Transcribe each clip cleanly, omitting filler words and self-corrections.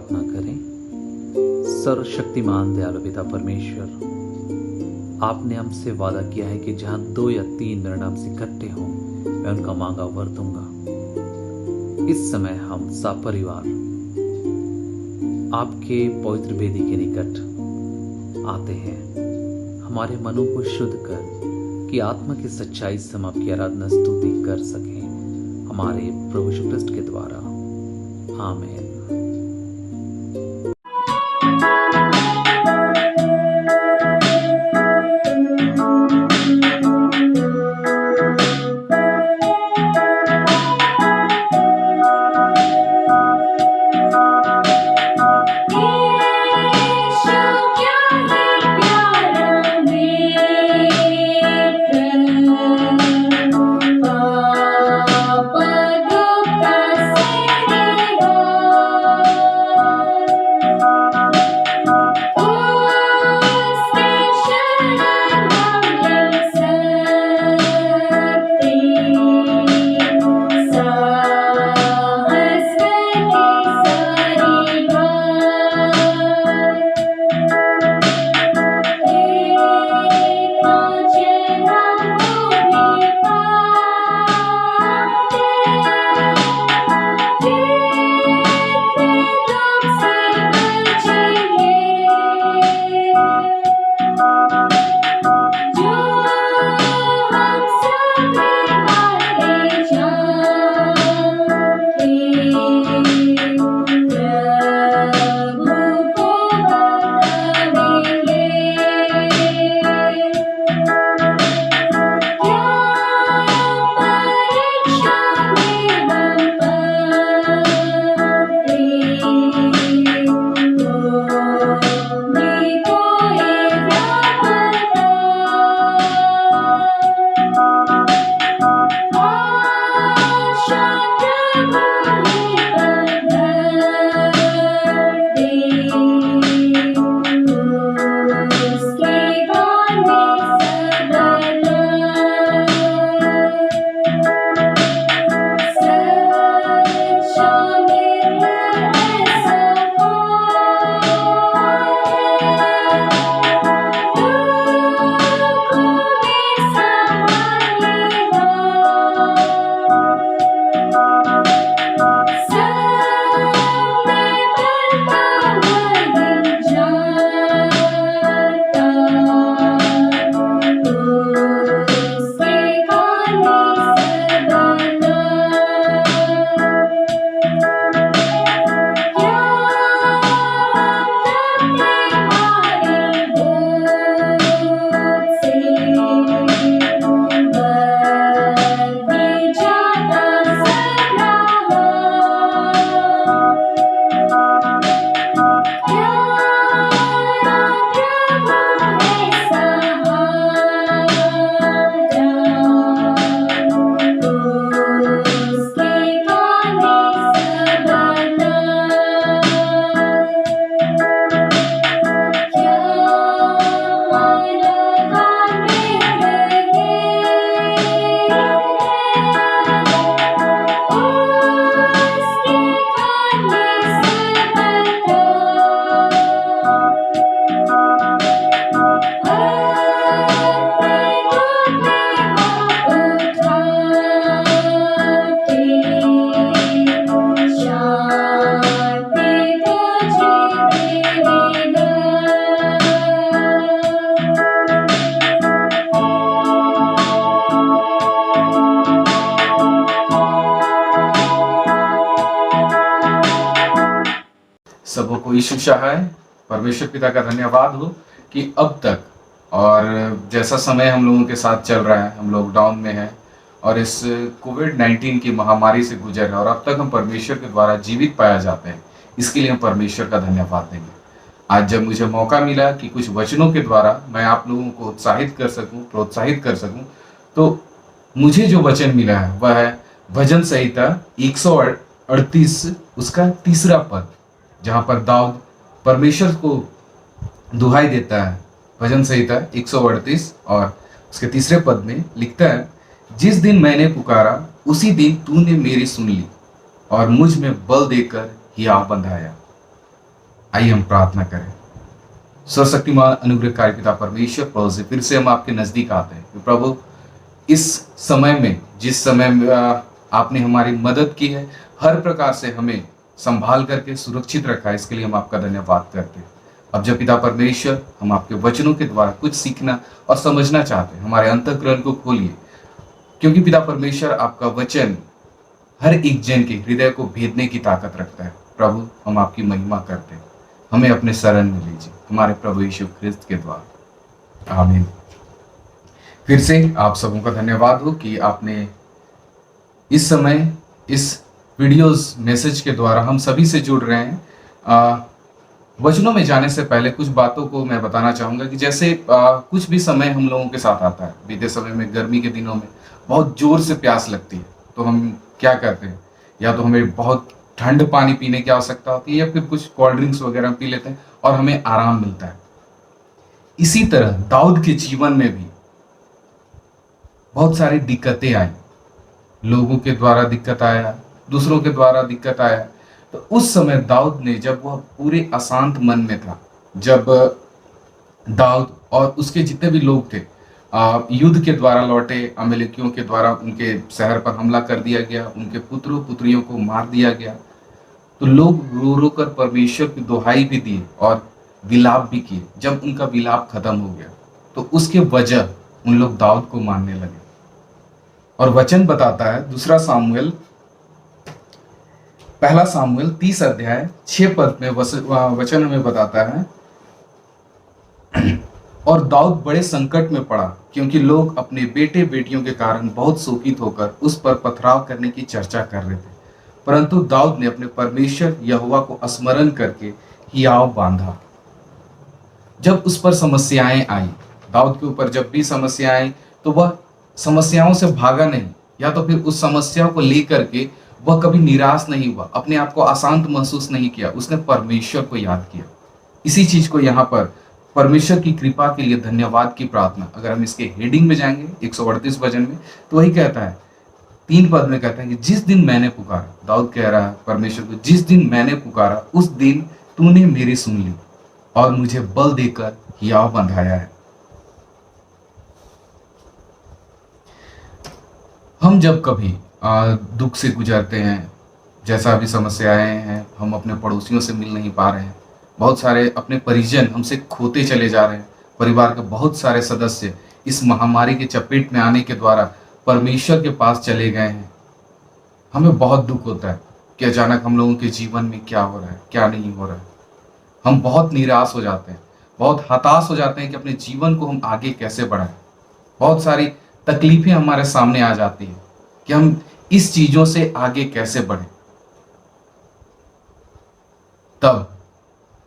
प्रार्थना करें। सर्वशक्तिमान दयालु पिता परमेश्वर, आपने हमसे वादा किया है कि जहां 2 या 3 मेरे नाम से इकट्ठे हों, मैं उनका मांगा वर दूंगा। इस समय हम सपरिवार आपके पवित्र वेदी के निकट आते हैं, हमारे मनों को शुद्ध कर कि आत्मा की सच्चाई से हम आपकी आराधना स्तुति कर सकें, हमारे प्रभु यीशु ख्रिस्ट के द्वारा। आमीन। सबों को यीशु सहाय परमेश्वर पिता का धन्यवाद हो कि अब तक और जैसा समय हम लोगों के साथ चल रहा है, हम लॉकडाउन में हैं और इस कोविड-19 की महामारी से गुजर रहे हैं और अब तक हम परमेश्वर के द्वारा जीवित पाया जाते हैं, इसके लिए हम परमेश्वर का धन्यवाद देंगे। आज जब मुझे मौका मिला कि कुछ वचनों के द्वारा मैं आप लोगों को उत्साहित कर सकूं, प्रोत्साहित कर सकूं, तो मुझे जो वचन मिला है वह है भजन संहिता 138 उसका 3 पद, जहां पर दाऊद परमेश्वर को दुहाई देता है। भजन संहिता 138 और उसके 3 पद में लिखता है, जिस दिन मैंने पुकारा उसी दिन तूने मेरी सुन ली और मुझ में बल देकर हिया बंधाया। आइए हम प्रार्थना करें। सर्वशक्तिमान अनुग्रहकारी पिता परमेश्वर, प्रभु से फिर से हम आपके नजदीक आते हैं कि प्रभु इस समय में, जिस समय में आपने हमारी मदद की है, हर प्रकार से हमें संभाल करके सुरक्षित रखा है, इसके लिए हम आपका धन्यवाद करते हैं। अब जब पिता परमेश्वर हम आपके वचनों के द्वारा कुछ सीखना और समझना चाहते हैं, हमारे अंतःकरण को खोलिए, क्योंकि पिता परमेश्वर आपका वचन हर एक जन के हृदय को भेदने की ताकत रखता है। प्रभु हम आपकी महिमा करते हैं, हमें अपने शरण में लीजिए, हमारे प्रभु यीशु ख्रिस्त के द्वारा, आमीन। फिर से आप सबों का धन्यवाद हो कि आपने इस समय इस वीडियोस मैसेज के द्वारा हम सभी से जुड़ रहे हैं। वचनों में जाने से पहले कुछ बातों को मैं बताना चाहूँगा कि जैसे कुछ भी समय हम लोगों के साथ आता है, बीते समय में गर्मी के दिनों में बहुत जोर से प्यास लगती है, तो हम क्या करते हैं, या तो हमें बहुत ठंड पानी पीने की आवश्यकता होती है या फिर कुछ कोल्ड ड्रिंक्स वगैरह पी लेते हैं और हमें आराम मिलता है। इसी तरह दाऊद के जीवन में भी बहुत सारी दिक्कतें आई, लोगों के द्वारा दिक्कत आया, दूसरों के द्वारा दिक्कत आया। तो उस समय दाऊद ने, जब वह पूरे अशांत मन में था, जब दाऊद और उसके जितने भी लोग थे युद्ध के द्वारा लौटे, अमेलेकियों के द्वारा उनके शहर पर हमला कर दिया गया, उनके पुत्रों पुत्रियों को मार दिया गया, तो लोग रो रो कर परमेश्वर की दुहाई भी दिए और विलाप भी किए। जब उनका विलाप खत्म हो गया तो उसके वजह उन लोग दाऊद को मानने लगे। और वचन बताता है, दूसरा सामुएल, पहला सामुएल 30 अध्याय 6 पद में वचन हमें बताता है, और दाऊद बड़े संकट में पड़ा क्योंकि लोग अपने बेटे बेटियों के कारण बहुत शोकित होकर उस पर पथराव करने की चर्चा कर रहे थे, परंतु दाऊद ने अपने परमेश्वर यहोवा को स्मरण करके हियाव बांधा। जब उस पर समस्याएं आई, दाऊद के ऊपर जब भी समस्याएं आई, तो वह समस्याओं से भागा नहीं, या तो फिर उस समस्या को लेकर के वह कभी निराश नहीं हुआ, अपने आप को अशांत महसूस नहीं किया, उसने परमेश्वर को याद किया। इसी चीज को यहाँ पर परमेश्वर की कृपा के लिए धन्यवाद की प्रार्थना, अगर हम इसके हेडिंग में जाएंगे 138 वचन में, तो वही कहता है, 3 पद में कहता है कि जिस दिन मैंने पुकारा, दाऊद कह रहा है परमेश्वर को, जिस दिन मैंने पुकारा उस दिन तूने मेरी सुन ली और मुझे बल देकर हियाव बंधाया है। हम जब कभी दुख से गुजरते हैं, जैसा अभी समस्याएं हैं, हम अपने पड़ोसियों से मिल नहीं पा रहे हैं, बहुत सारे अपने परिजन हमसे खोते चले जा रहे हैं, परिवार के बहुत सारे सदस्य इस महामारी के चपेट में आने के द्वारा परमेश्वर के पास चले गए हैं, हमें बहुत दुख होता है कि अचानक हम लोगों के जीवन में क्या हो रहा है, क्या नहीं हो रहा है। हम बहुत निराश हो जाते हैं, बहुत हताश हो जाते हैं कि अपने जीवन को हम आगे कैसे बढ़ाएं। बहुत सारी तकलीफें हमारे सामने आ जाती है कि हम इस चीजों से आगे कैसे बढ़ें। तब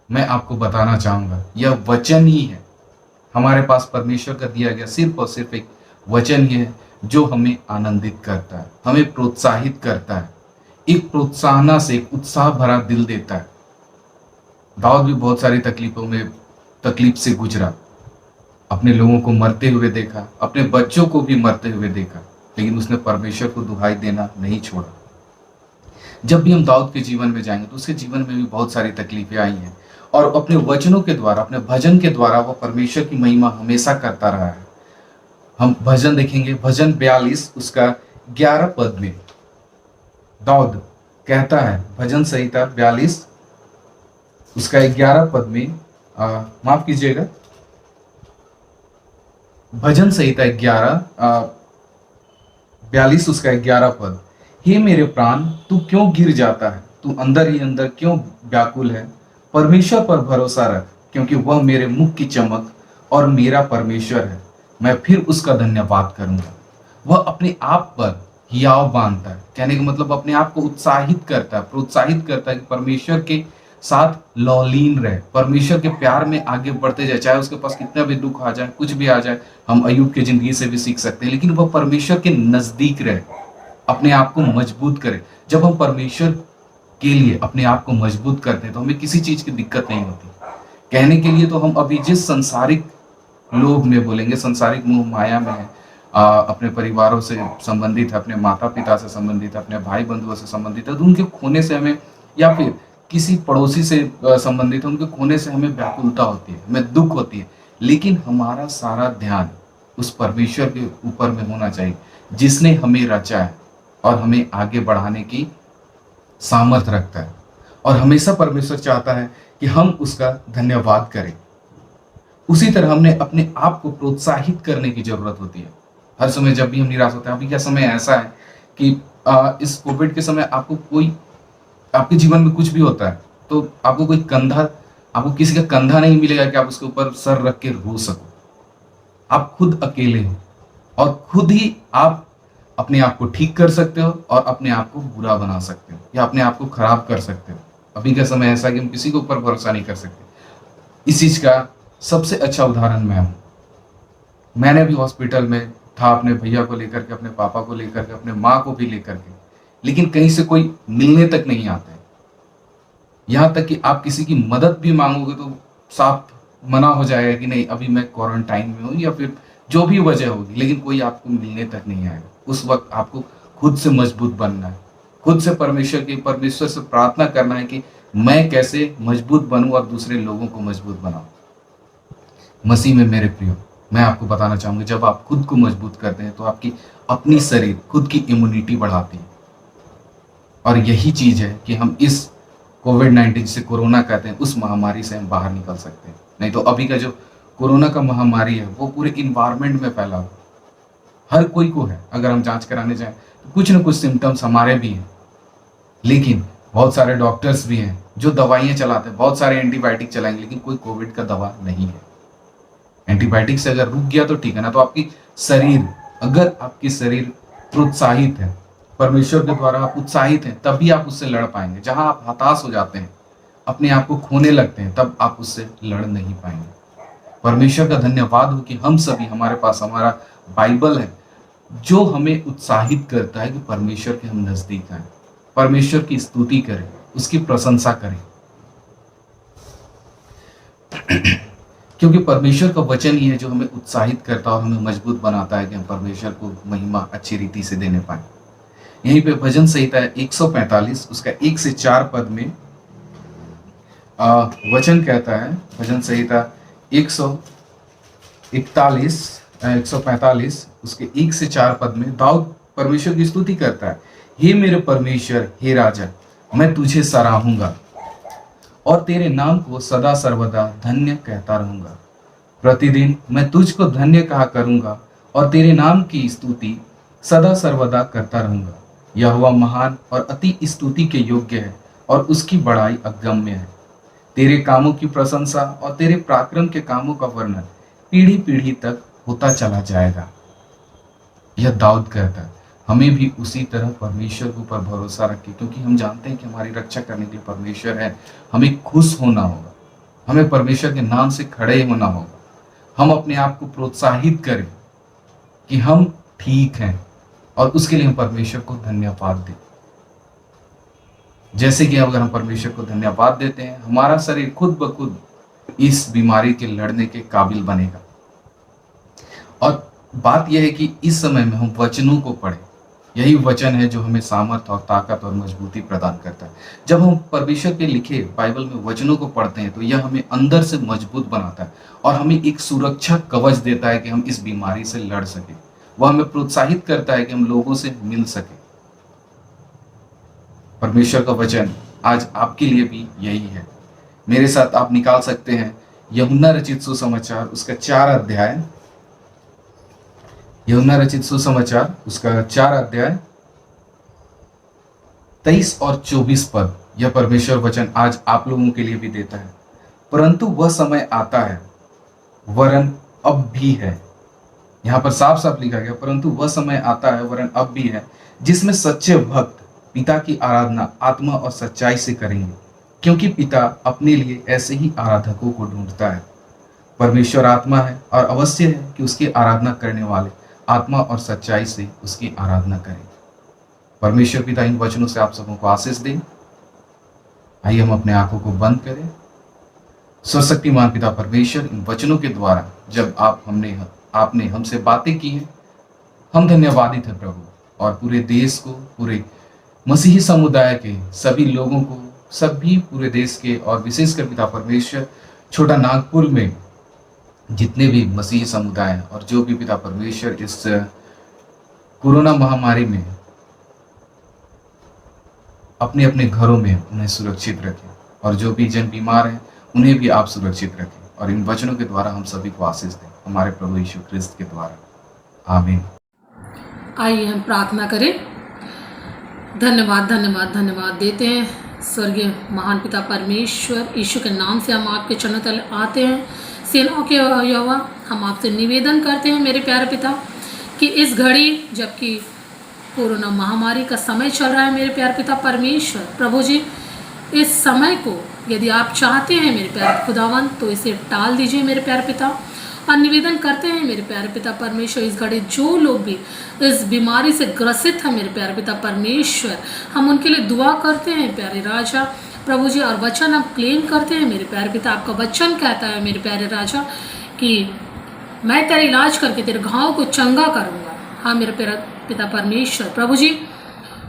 मैं आपको बताना चाहूंगा, यह वचन ही है, हमारे पास परमेश्वर का दिया गया सिर्फ और सिर्फ एक वचन ही है जो हमें आनंदित करता है, हमें प्रोत्साहित करता है, एक प्रोत्साहना से एक उत्साह भरा दिल देता है। दाऊद भी बहुत सारी तकलीफ से गुजरा, अपने लोगों को मरते हुए देखा, अपने बच्चों को भी मरते हुए देखा, लेकिन उसने परमेश्वर को दुहाई देना नहीं छोड़ा। जब भी हम दाऊद के जीवन में जाएंगे तो उसके जीवन में भी बहुत सारी तकलीफें आई हैं, और अपने वचनों के द्वारा, अपने भजन के द्वारा वह परमेश्वर की महिमा हमेशा करता रहा है। हम भजन देखेंगे, भजन 42 उसका 11 पद में दाऊद कहता है, भजन संहिता 42 उसका 11 पद में, माफ कीजिएगा, भजन संहिता 42 उसका 11 पद, हे मेरे प्राण तू क्यों गिर जाता है, तू अंदर ही अंदर क्यों व्याकुल है, परमेश्वर पर भरोसा रख क्योंकि वह मेरे मुख की चमक और मेरा परमेश्वर है, मैं फिर उसका धन्यवाद करूंगा। वह अपने आप पर हियाव बांधता है, कहने का मतलब अपने आप को उत्साहित करता है, प्रोत्साहित करता है कि परमेश्वर के साथ लौलीन रहे, परमेश्वर के प्यार में आगे बढ़ते जाए, चाहे उसके पास कितना भी दुख आ जाए, कुछ भी आ जाए। हम अय्यूब की जिंदगी से भी सीख सकते हैं, लेकिन वह परमेश्वर के नजदीक रहे, अपने आप को मजबूत करे। जब हम परमेश्वर के लिए अपने आप को मजबूत करते हैं तो हमें किसी चीज की दिक्कत नहीं होती। कहने के लिए तो हम अभी जिस संसारिक लोभ में बोलेंगे, संसारिक मोह माया में है, अपने परिवारों से संबंधित है, अपने माता पिता से संबंधित है, अपने भाई बंधुओं से संबंधित है, तो उनके खोने से हमें, या फिर किसी पड़ोसी से संबंधित है, उनके खोने से हमें व्याकुलता होती है, हमें दुख होती है, लेकिन हमारा सारा ध्यान उस परमेश्वर के ऊपर में होना चाहिए जिसने हमें रचा है और हमें आगे बढ़ाने की सामर्थ रखता है। और हमेशा परमेश्वर चाहता है कि हम उसका धन्यवाद करें। उसी तरह हमने अपने आप को प्रोत्साहित करने की जरूरत होती है। हर समय जब भी हम निराश होते हैं, अभी का समय ऐसा है कि इस कोविड के समय आपको कोई, आपके जीवन में कुछ भी होता है तो आपको कोई कंधा, आपको किसी का कंधा नहीं मिलेगा कि आप उसके ऊपर सर रख के रो सको। आप खुद अकेले हो और खुद ही आप अपने आप को ठीक कर सकते हो और अपने आप को बुरा बना सकते हो या अपने आप को खराब कर सकते हो। अभी का समय ऐसा है कि हम किसी के ऊपर भरोसा नहीं कर सकते। इस चीज का सबसे अच्छा उदाहरण मैं हूं। मैंने भी हॉस्पिटल में था, अपने भैया को लेकर के, अपने पापा को लेकर के, अपने माँ को भी लेकर के, लेकिन कहीं से कोई मिलने तक नहीं आता है। यहाँ तक कि आप किसी की मदद भी मांगोगे तो साफ मना हो जाएगा कि नहीं, अभी मैं क्वारंटाइन में हूँ, या फिर जो भी वजह होगी, लेकिन कोई आपको मिलने तक नहीं आएगा। उस वक्त आपको खुद से मजबूत बनना है, खुद से परमेश्वर से प्रार्थना करना है कि मैं कैसे मजबूत बनूं और दूसरे लोगों को मजबूत बनाऊं। मसीह में मेरे प्रियो, मैं आपको बताना चाहूंगा, जब आप खुद को मजबूत करते हैं तो आपकी अपनी शरीर खुद की इम्यूनिटी बढ़ाती है। और यही चीज है कि हम इस कोविड-19 जिसे कोरोना कहते हैं, उस महामारी से हम बाहर निकल सकते हैं। नहीं तो अभी का जो कोरोना का महामारी है वो पूरे इन्वायरमेंट में फैला हुआ, हर कोई को है। अगर हम जांच कराने जाएं तो कुछ न कुछ सिम्टम्स हमारे भी हैं, लेकिन बहुत सारे डॉक्टर्स भी हैं जो दवाइयां चलाते हैं, बहुत सारे एंटीबायोटिक चलाएंगे, लेकिन कोई कोविड का दवा नहीं है। एंटीबायोटिक से अगर रुक गया तो ठीक है ना, तो आपकी शरीर, अगर आपकी शरीर प्रोत्साहित है, परमेश्वर के द्वारा आप उत्साहित हैं, तभी आप उससे लड़ पाएंगे। जहां आप हताश हो जाते हैं, अपने आप को खोने लगते हैं, तब आप उससे लड़ नहीं पाएंगे। परमेश्वर का धन्यवाद हो कि हम सभी, हमारे पास हमारा बाइबल है जो हमें उत्साहित करता है कि परमेश्वर के हम नजदीक आए, परमेश्वर की स्तुति करें, उसकी प्रशंसा करें। क्योंकि परमेश्वर का वचन ही है जो हमें उत्साहित करता और हमें मजबूत बनाता है कि हम परमेश्वर को महिमा अच्छी रीति से देने पाए। यहीं पे भजन संहिता 145 उसका 1 से 4 पद में वचन कहता है, भजन संहिता 145 उसके 1 से 4 पद में दाऊद परमेश्वर की स्तुति करता है। हे मेरे परमेश्वर, हे राजा, मैं तुझे सराहूंगा और तेरे नाम को सदा सर्वदा धन्य कहता रहूंगा। प्रतिदिन मैं तुझको धन्य कहा करूंगा और तेरे नाम की स्तुति सदा सर्वदा करता रहूंगा। यहोवा महान और अति स्तुति के योग्य है और उसकी बड़ाई अगम्य है। तेरे कामों की प्रशंसा और तेरे पराक्रम के कामों का वर्णन पीढ़ी पीढ़ी तक होता चला जाएगा। यह दाऊद कहता है। हमें भी उसी तरह परमेश्वर के ऊपर भरोसा रखें, क्योंकि हम जानते हैं कि हमारी रक्षा करने के लिए परमेश्वर है। हमें खुश होना होगा, हमें परमेश्वर के नाम से खड़े होना होगा। हम अपने आप को प्रोत्साहित करें कि हम ठीक हैं और उसके लिए हम परमेश्वर को धन्यवाद दें। जैसे कि अगर हम परमेश्वर को धन्यवाद देते हैं, हमारा शरीर खुद ब खुद इस बीमारी के लड़ने के काबिल बनेगा। और बात यह है कि इस समय में हम वचनों को पढ़ें। यही वचन है जो हमें सामर्थ और ताकत और मजबूती प्रदान करता है। जब हम परमेश्वर के लिखे बाइबल में वचनों को पढ़ते हैं तो यह हमें अंदर से मजबूत बनाता है और हमें एक सुरक्षा कवच देता है कि हम इस बीमारी से लड़ सके। वह हमें प्रोत्साहित करता है कि हम लोगों से मिल सके। परमेश्वर का वचन आज आपके लिए भी यही है। मेरे साथ आप निकाल सकते हैं यूहन्ना रचित सुसमाचार उसका 4 अध्याय, यूहन्ना रचित सुसमाचार उसका 4 अध्याय 23 और 24 पद। यह परमेश्वर वचन आज आप लोगों के लिए भी देता है। परंतु वह समय आता है, वरन अब भी है। यहाँ पर साफ साफ लिखा गया, परंतु वह समय आता है वरन अब भी है, जिसमें सच्चे भक्त पिता की आराधना आत्मा और सच्चाई से करेंगे, क्योंकि पिता अपने लिए ऐसे ही आराधकों को ढूंढता है। परमेश्वर आत्मा है और अवश्य है कि उसकी आराधना करने वाले आत्मा और सच्चाई से उसकी आराधना करें। परमेश्वर पिता इन वचनों से आप सबों को आशीष दें। आइए हम अपने आंखों को बंद करें। सर्वशक्तिमान पिता परमेश्वर, इन वचनों के द्वारा जब आपने हमसे बातें की हैं, हम धन्यवादित हैं प्रभु। और पूरे देश को, पूरे मसीही समुदाय के सभी लोगों को सभी पूरे देश के और विशेषकर पिता परमेश्वर छोटा नागपुर में जितने भी मसीही समुदाय हैं और जो भी पिता परमेश्वर इस कोरोना महामारी में अपने अपने घरों में उन्हें सुरक्षित रखें, और जो भी जन बीमार हैं उन्हें भी आप सुरक्षित रखें, और इन वचनों के द्वारा हम सभी को आशीष दें हमारे प्रभु यीशु ख्रिस्त के द्वारा। आमीन। आइए हम प्रार्थना करें। धन्यवाद धन्यवाद धन्यवाद देते हैं स्वर्गीय महान पिता परमेश्वर, यीशु के नाम से हम आपके चरणों तले आते हैं। सेनाओं के यहोवा, हम आपसे निवेदन करते हैं मेरे प्यारे पिता कि इस घड़ी जबकि कोरोना महामारी का समय चल रहा है मेरे प्यारे पिता परमेश्वर, प्रभु जी इस समय को यदि आप चाहते हैं मेरे प्यारे खुदावन तो इसे टाल दीजिए मेरे प्यारे पिता। और निवेदन करते हैं मेरे प्यारे पिता परमेश्वर, इस घड़ी जो लोग भी इस बीमारी से ग्रसित हैं मेरे प्यारे पिता परमेश्वर, हम उनके लिए दुआ करते हैं प्यारे राजा प्रभु जी। और वचन हम क्लेम करते हैं मेरे प्यारे पिता, आपका वचन कहता है मेरे प्यारे राजा कि मैं तेरा इलाज करके तेरे घाव को चंगा करूँगा। हाँ मेरे प्यारे पिता परमेश्वर, प्रभु जी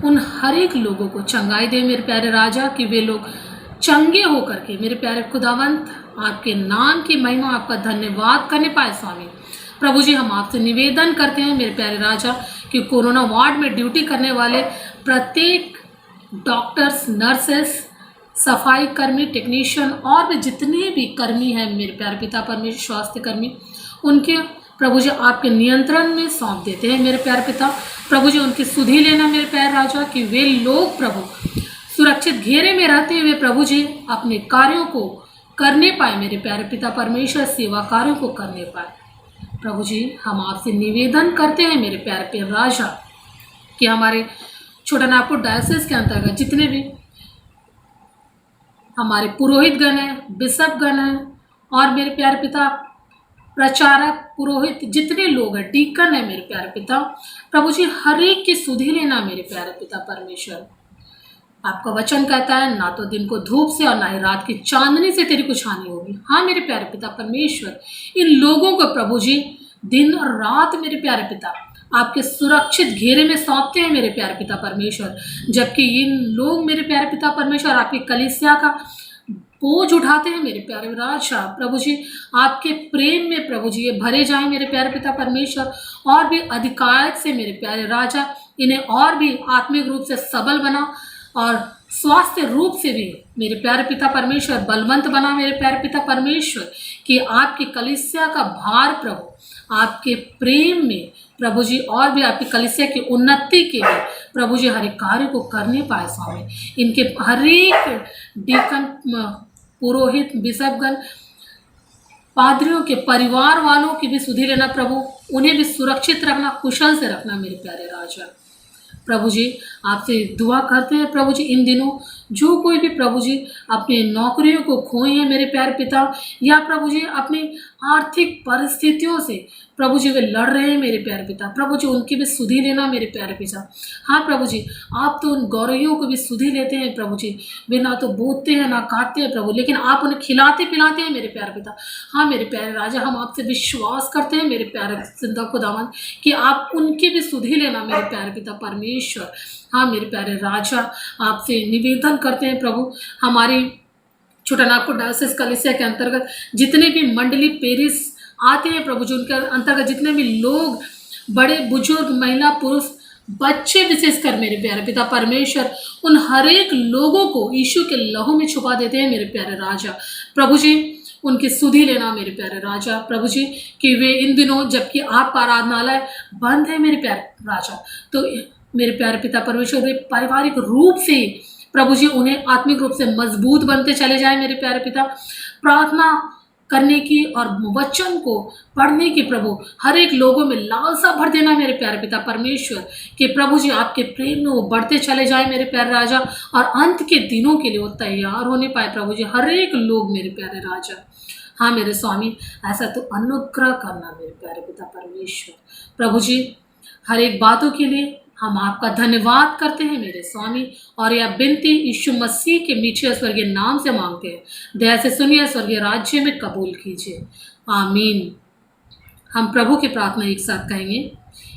उन हर एक लोगों को चंगाई दे मेरे प्यारे राजा, कि वे लोग चंगे होकर के मेरे प्यारे खुदावंत आपके नाम की महिमा, आपका धन्यवाद करने पाए स्वामी। प्रभु जी हम आपसे निवेदन करते हैं मेरे प्यारे राजा कि कोरोना वार्ड में ड्यूटी करने वाले प्रत्येक डॉक्टर्स, नर्सेस, सफाई कर्मी, टेक्नीशियन और भी जितने भी कर्मी हैं मेरे प्यारे पिता परमेश्वर, स्वास्थ्य कर्मी, उनके प्रभु जी आपके नियंत्रण में सौंप देते हैं मेरे प्यारे पिता। प्रभु जी उनकी सुधि लेना मेरे प्यारे राजा, कि वे लोग प्रभु सुरक्षित घेरे में रहते हुए प्रभु जी अपने कार्यों को करने पाए मेरे प्यारे पिता परमेश्वर, सेवा कार्यों को करने पाए। प्रभु जी हम आपसे निवेदन करते हैं मेरे प्यारे प्यारे राजा कि हमारे छोटा नागपुर डायोसिस के अंतर्गत जितने भी हमारे पुरोहित गण हैं, बिशप गण हैं और मेरे प्यारे पिता प्रचारक, पुरोहित, जितने लोग हैं, डीकन है मेरे प्यारे पिता, प्रभु जी हर एक की सुधि लेना मेरे प्यारे पिता परमेश्वर। आपका वचन कहता है ना तो दिन को धूप से और ना ही रात की चांदनी से तेरी कुछ हानि होगी। हाँ मेरे प्यारे पिता परमेश्वर, इन लोगों को प्रभु जी दिन और रात मेरे प्यारे पिता आपके सुरक्षित घेरे में सौंपते हैं मेरे प्यारे पिता परमेश्वर, जबकि इन लोग मेरे प्यारे पिता परमेश्वर आपकी कलीसिया का बोझ उठाते हैं मेरे प्यारे राजा। प्रभु जी आपके प्रेम में प्रभु जी ये भरे जाएं मेरे प्यारे पिता परमेश्वर, और भी अधिकारियत से मेरे प्यारे राजा इन्हें और भी आत्मिक रूप से सबल बना और स्वास्थ्य रूप से भी मेरे प्यारे पिता परमेश्वर बलवंत बना मेरे प्यारे पिता परमेश्वर, कि आपकी कलीसिया का भार प्रभु आपके प्रेम में प्रभु जी और भी आपकी कलीसिया की उन्नति के लिए प्रभु जी हर एक कार्य को करने पाए स्वामी। इनके हर एक डीकन, पुरोहित, बिशपगण, पादरियों के परिवार वालों की भी सुधि लेना प्रभु, उन्हें भी सुरक्षित रखना, कुशल से रखना मेरे प्यारे राजा। प्रभु जी आपसे दुआ करते हैं प्रभु जी इन दिनों जो कोई भी प्रभु जी अपनी नौकरियों को खोए हैं मेरे प्यारे पिता, या प्रभु जी अपनी आर्थिक परिस्थितियों से प्रभु जी वे लड़ रहे हैं मेरे प्यारे पिता, प्रभु जी उनकी भी सुधि लेना मेरे प्यारे पिता। हाँ प्रभु जी आप तो उन गौरैयों को भी सुधि लेते हैं प्रभु जी, वे ना तो बोते हैं ना काटते हैं प्रभु, लेकिन आप उन्हें खिलाते पिलाते हैं मेरे प्यारे पिता। हाँ मेरे प्यारे राजा हम आपसे विश्वास करते हैं मेरे प्यारे जिंदा खुदावन कि आप उनकी भी सुधि लेना मेरे प्यारे पिता परमेश्वर। हाँ मेरे प्यारे राजा आपसे निवेदन करते हैं प्रभु, हमारी छोटा नागपुर डायोसिस कलीसिया के अंतर्गत जितने भी मंडली पेरिस आते हैं प्रभु जी, उनके अंतर्गत जितने भी लोग, बड़े बुजुर्ग, महिला, पुरुष, बच्चे, विशेषकर मेरे प्यारे पिता परमेश्वर, उन हर एक लोगों को यीशु के लहू में छुपा देते हैं मेरे प्यारे राजा। प्रभु जी उनकी सुधि लेना मेरे प्यारे राजा, प्रभु जी कि वे इन दिनों जबकि आपका आराधनालय बंद है मेरे प्यारे राजा, तो मेरे प्यारे पिता परमेश्वर वे पारिवारिक रूप से प्रभु जी उन्हें आत्मिक रूप से मजबूत बनते चले जाए मेरे प्यारे पिता। प्रार्थना करने की और वचन को पढ़ने की प्रभु हर एक लोगों में लालसा भर देना मेरे प्यारे पिता परमेश्वर, कि प्रभु जी आपके प्रेम में वो बढ़ते चले जाए मेरे प्यारे राजा, और अंत के दिनों के लिए वो तैयार होने पाए प्रभु जी हर एक लोग मेरे प्यारे राजा। हाँ मेरे स्वामी ऐसा तो अनुग्रह करना मेरे प्यारे पिता परमेश्वर। प्रभु जी हर एक बातों के लिए हम आपका धन्यवाद करते हैं मेरे स्वामी, और यह विनती यीशु मसीह के मीठे स्वर्गीय नाम से मांगते हैं। दया से सुनिए, स्वर्गीय राज्य में कबूल कीजिए, आमीन। हम प्रभु की प्रार्थना एक साथ कहेंगे।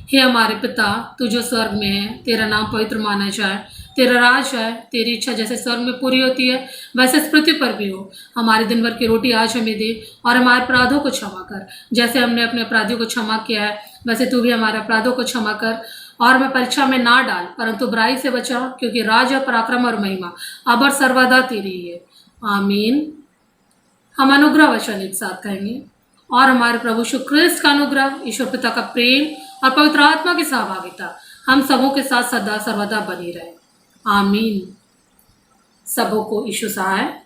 हे हमारे पिता, तू जो स्वर्ग में है, तेरा नाम पवित्र माना जाए, तेरा राज है, तेरी इच्छा जैसे स्वर्ग में पूरी होती है वैसे इस पृथ्वी पर भी हो। हमारे दिन भर की रोटी आज हमें दे और हमारे अपराधों को क्षमा कर जैसे हमने अपने अपराधियों को क्षमा किया है, वैसे तू भी हमारे अपराधों को क्षमा कर। और हमें परीक्षा में ना डाल परंतु बुराई से बचा, क्योंकि राज और पराक्रम और महिमा अब और सर्वदा तेरी ही है। आमीन। हम अनुग्रह वचन एक साथ कहेंगे। और हमारे प्रभु यीशु क्रिस्त का अनुग्रह, ईश्वर पिता का प्रेम और पवित्र आत्मा की सहभागिता हम सबों के साथ सदा सर्वदा बनी रहे। आमीन। सबों को यीशु सहाय।